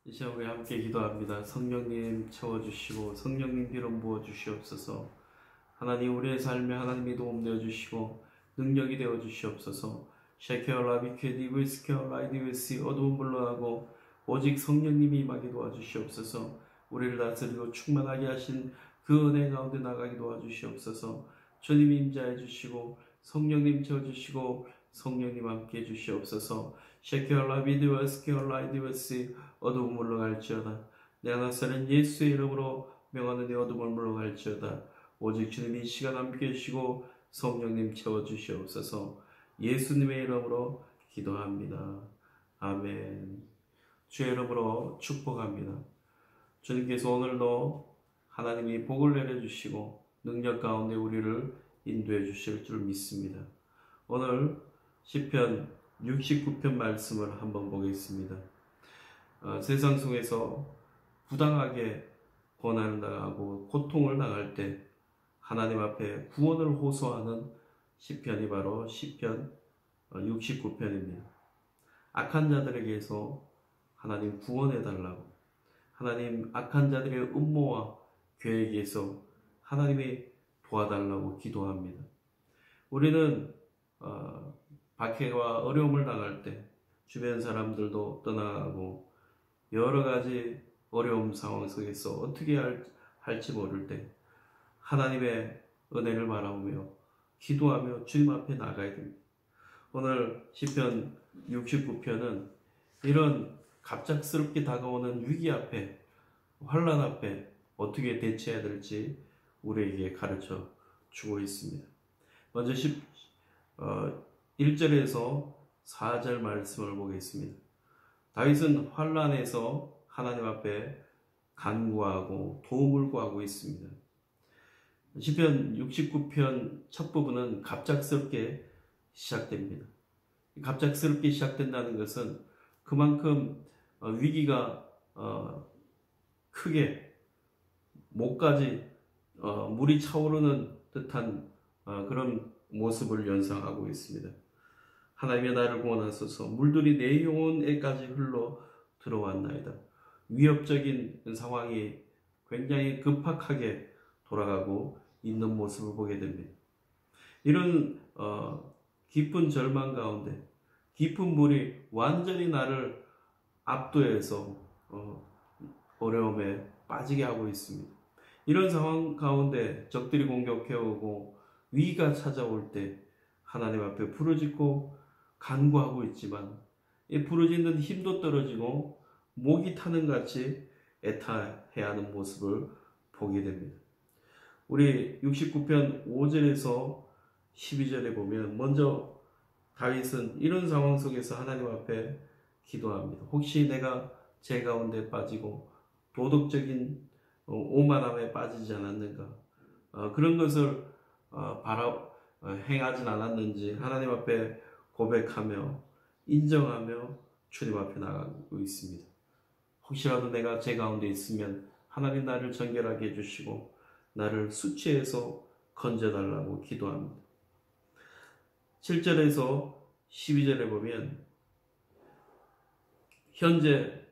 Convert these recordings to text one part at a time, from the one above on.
이 시간 우리 함께 기도합니다. 성령님 채워주시고 성령님 기름 부어주시옵소서. 하나님 우리의 삶에 하나님이 도움 되어주시고 능력이 되어주시옵소서. 쉐케어라 비케 디브스케어 라이디웨시 어두운 물러가고 오직 성령님이 임하게 도와주시옵소서. 우리를 다스리고 충만하게 하신 그 은혜 가운데 나가게 도와주시옵소서. 주님 임자해 주시고 성령님 채워주시고 성령님 함께 해주시옵소서. 쉐케어라 비디웨스케어 라이디웨시 어두운 물러갈지어다. 내 나사렛 예수의 이름으로 명하는 어둠을 물러갈지어다. 오직 주님이 이 시간 함께 해주시고 성령님 채워주시옵소서. 예수님의 이름으로 기도합니다. 아멘. 주의 이름으로 축복합니다. 주님께서 오늘도 하나님이 복을 내려주시고 능력 가운데 우리를 인도해 주실 줄 믿습니다. 오늘 시편 69편 말씀을 한번 보겠습니다. 세상 속에서 부당하게 고난을 당하고 고통을 당할 때 하나님 앞에 구원을 호소하는 시편이 바로 시편 69편입니다. 악한 자들에게서 하나님 구원해 달라고, 하나님 악한 자들의 음모와 계획에서 하나님이 도와달라고 기도합니다. 우리는 박해와 어려움을 당할 때 주변 사람들도 떠나가고 여러 가지 어려움 상황 속에서 어떻게 할지 모를 때 하나님의 은혜를 바라보며 기도하며 주님 앞에 나가야 됩니다. 오늘 시편 69편은 이런 갑작스럽게 다가오는 위기 앞에, 환난 앞에 어떻게 대처해야 될지 우리에게 가르쳐 주고 있습니다. 먼저 1절에서 4절 말씀을 보겠습니다. 다윗은 환난에서 하나님 앞에 간구하고 도움을 구하고 있습니다. 시편 69편 첫 부분은 갑작스럽게 시작됩니다. 갑작스럽게 시작된다는 것은 그만큼 위기가 크게 목까지 물이 차오르는 듯한 그런 모습을 연상하고 있습니다. 하나님의 나를 구원하소서. 물들이 내 영혼에까지 흘러 들어왔나이다. 위협적인 상황이 굉장히 급박하게 돌아가고 있는 모습을 보게 됩니다. 이런 깊은 절망 가운데 깊은 물이 완전히 나를 압도해서 어려움에 빠지게 하고 있습니다. 이런 상황 가운데 적들이 공격해오고 위기가 찾아올 때 하나님 앞에 부르짖고 간구하고 있지만 이 부르짖는 힘도 떨어지고 목이 타는 같이 애타해야 하는 모습을 보게 됩니다. 우리 69편 5절에서 12절에 보면 먼저 다윗은 이런 상황 속에서 하나님 앞에 기도합니다. 혹시 내가 죄 가운데 빠지고 도덕적인 오만함에 빠지지 않았는가, 그런 것을 행하진 않았는지 하나님 앞에 고백하며 인정하며 주님 앞에 나가고 있습니다. 혹시라도 내가 죄 가운데 있으면 하나님 나를 정결하게 해주시고 나를 수치에서 건져달라고 기도합니다. 7절에서 12절에 보면 현재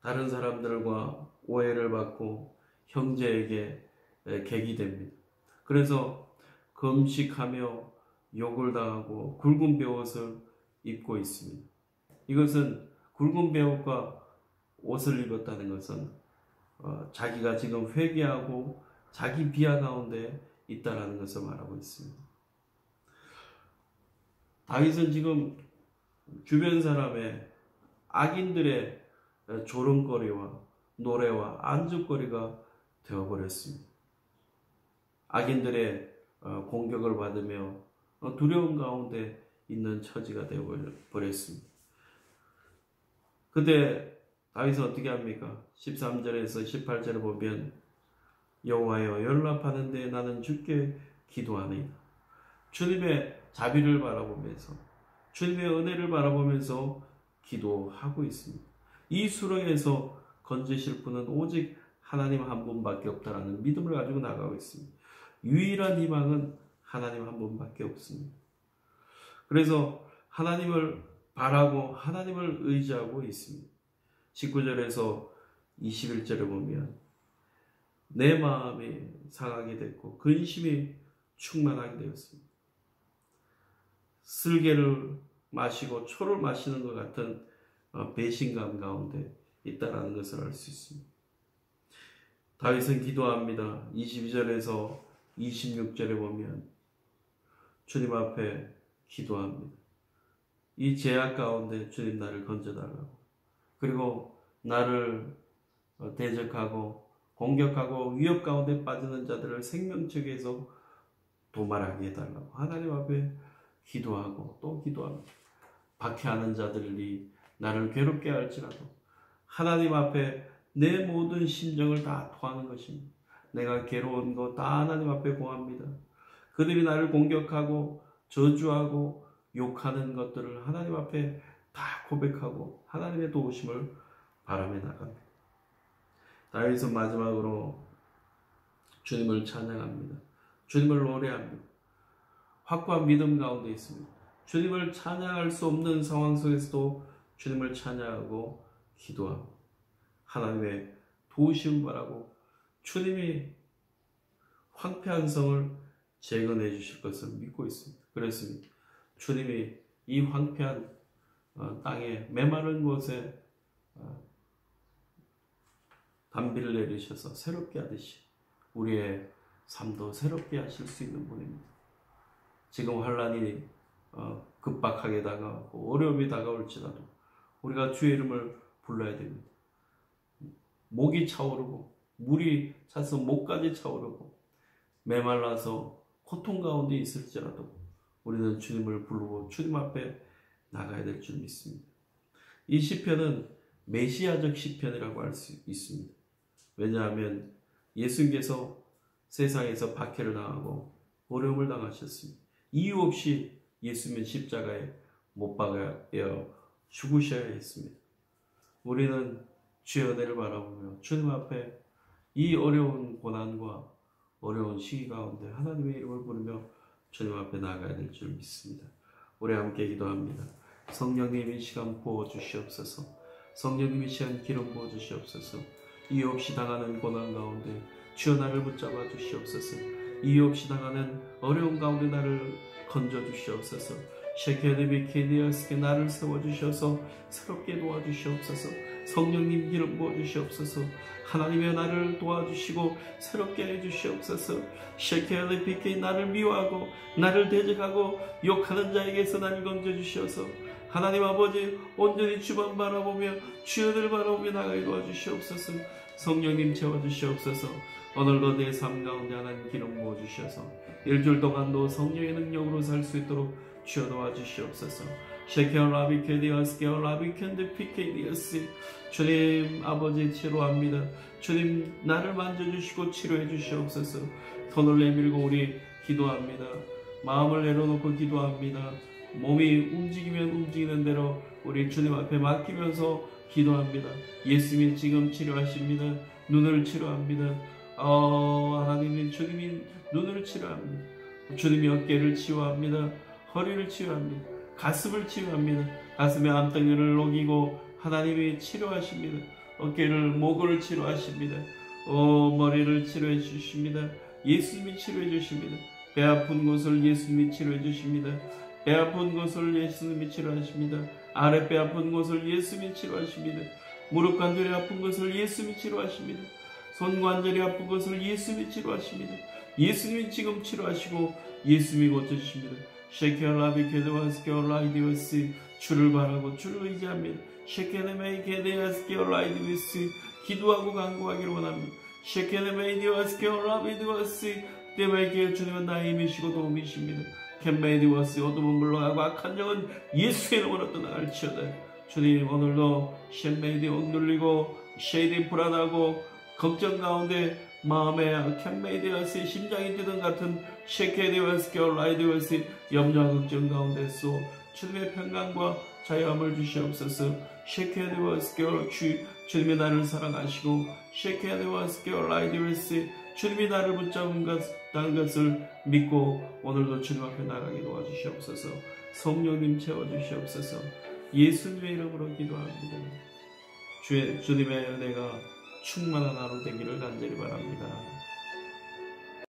다른 사람들과 오해를 받고 형제에게 객이 됩니다. 그래서 금식하며 욕을 당하고 굵은 베옷을 입고 있습니다. 이것은 굵은 베옷과 옷을 입었다는 것은 자기가 지금 회개하고 자기 비하 가운데 있다는 것을 말하고 있습니다. 다윗은 지금 주변 사람의 악인들의 조롱거리와 노래와 안주거리가 되어버렸습니다. 악인들의 공격을 받으며 두려움 가운데 있는 처지가 되어버렸습니다. 그때 다윗은 어떻게 합니까? 13절에서 18절을 보면 여호와여 연락하는데 나는 주께 기도하나이다. 주님의 자비를 바라보면서 주님의 은혜를 바라보면서 기도하고 있습니다. 이 수렁에서 건지실 분은 오직 하나님 한 분밖에 없다라는 믿음을 가지고 나가고 있습니다. 유일한 희망은 하나님 한 분밖에 없습니다. 그래서 하나님을 바라고 하나님을 의지하고 있습니다. 19절에서 21절에 보면 내 마음이 상하게 됐고 근심이 충만하게 되었습니다. 쓸개를 마시고 초를 마시는 것 같은 배신감 가운데 있다라는 것을 알 수 있습니다. 다윗은 기도합니다. 22절에서 26절에 보면 주님 앞에 기도합니다. 이 죄악 가운데 주님 나를 건져달라고, 그리고 나를 대적하고 공격하고 위협 가운데 빠지는 자들을 생명책에서 도말하게 해달라고 하나님 앞에 기도하고 또 기도합니다. 박해하는 자들이 나를 괴롭게 할지라도 하나님 앞에 내 모든 심정을 다 토하는 것입니다. 내가 괴로운 거 다 하나님 앞에 고합니다. 그들이 나를 공격하고 저주하고 욕하는 것들을 하나님 앞에 다 고백하고 하나님의 도우심을 바라며 나갑니다. 다윗은 마지막으로 주님을 찬양합니다. 주님을 노래합니다. 확고한 믿음 가운데 있습니다. 주님을 찬양할 수 없는 상황 속에서도 주님을 찬양하고 기도하고 하나님의 도우심 바라고 주님이 황폐한 성을 재건해 주실 것을 믿고 있습니다. 그렇습니다. 주님이 이 황폐한 땅에 메마른 곳에 단비를 내리셔서 새롭게 하듯이 우리의 삶도 새롭게 하실 수 있는 분입니다. 지금 환란이 급박하게 다가오고 어려움이 다가올지라도 우리가 주의 이름을 불러야 됩니다. 목이 차오르고 물이 차서 목까지 차오르고 메말라서 고통 가운데 있을지라도 우리는 주님을 부르고 주님 앞에 나가야 될 줄 믿습니다. 이 시편은 메시아적 시편이라고 할 수 있습니다. 왜냐하면 예수님께서 세상에서 박해를 당하고 어려움을 당하셨습니다. 이유 없이 예수님은 십자가에 못 박아 죽으셔야 했습니다. 우리는 주의 은혜를 바라보며 주님 앞에 이 어려운 고난과 어려운 시기 가운데 하나님의 이름을 부르며 주님 앞에 나가야 될 줄 믿습니다. 우리 함께 기도합니다. 성령님 이 시간 부어주시옵소서. 성령님 이 시간 기름 부어주시옵소서. 이유 없이 당하는 고난 가운데 주여 나를 붙잡아 주시옵소서. 이유 없이 당하는 어려움 가운데 나를 건져 주시옵소서. 셰케르비케디아스께 나를 세워주셔서 새롭게 도와주시옵소서. 성령님 기름 부어주시옵소서. 하나님의 나를 도와주시고 새롭게 해주시옵소서. 셰케르비케 나를 미워하고 나를 대적하고 욕하는 자에게서 나를 건져주시옵소서. 하나님 아버지 온전히 주만 바라보며 주여를 바라보며 나가게 도와주시옵소서. 성령님 채워주시옵소서. 오늘도 내 삶 가운데 하나님 기름 부어주셔서 일주일 동안도 성령의 능력으로 살 수 있도록 주여 도와주시옵소서. 셰케라비케디아스케라비켄드피케디아스 주님 아버지 치료합니다. 주님 나를 만져주시고 치료해 주시옵소서. 손을 내밀고 우리 기도합니다. 마음을 내려놓고 기도합니다. 몸이 움직이면 움직이는 대로 우리 주님 앞에 맡기면서 기도합니다. 예수님이 지금 치료하십니다. 눈을 치료합니다. 하나님이 주님이 눈을 치료합니다. 주님이 어깨를 치유합니다. 허리를 치유합니다. 가슴을 치유합니다. 가슴의 암덩이를 녹이고 하나님이 치료하십니다. 어깨를 목을 치료하십니다. 머리를 치료해 주십니다. 예수님이 치료해 주십니다. 배 아픈 곳을 예수님이 치료해 주십니다. 배 아픈 곳을 예수님이 치료하십니다. 아랫배 아픈 곳을 예수님이 치료하십니다. 무릎 관절이 아픈 것을 예수님이 치료하십니다. 손 관절이 아픈 것을 예수님이 치료하십니다. 예수님이 지금 치료하시고 예수님이 고쳐주십니다. 셰케라비케드와스케라이디오스 주를 바라고 주를 의지합니다. 셰케네메이케데아스케라이디오스 기도하고 간구하기를 원합니다. 셰케네메이디와스케라이디오스 때문에 주님은 나의 힘이시고 도움이십니다. 캔메이디와스 어둠은 물러가고 악한 영은 예수의 이름으로 떠나갈지어다. 주님 오늘도 셴메이디 억눌리고 쉐이디 불안하고 걱정 가운데 마음에 캔메이디와스의 심장이 뛰는 같은 셰케디와스케라이디오스 염려와 걱정 가운데서 주님의 평강과 자유함을 주시옵소서. 셰케디와스케라 주님이 나를 사랑하시고 셰케디와스케라이디오스 주님이 나를 붙잡은 것을 믿고 오늘도 주님 앞에 나가게 도와주시옵소서. 성령님 채워주시옵소서. 예수님의 이름으로 기도합니다. 주님의 은혜가 충만한 하루 되기를 간절히 바랍니다.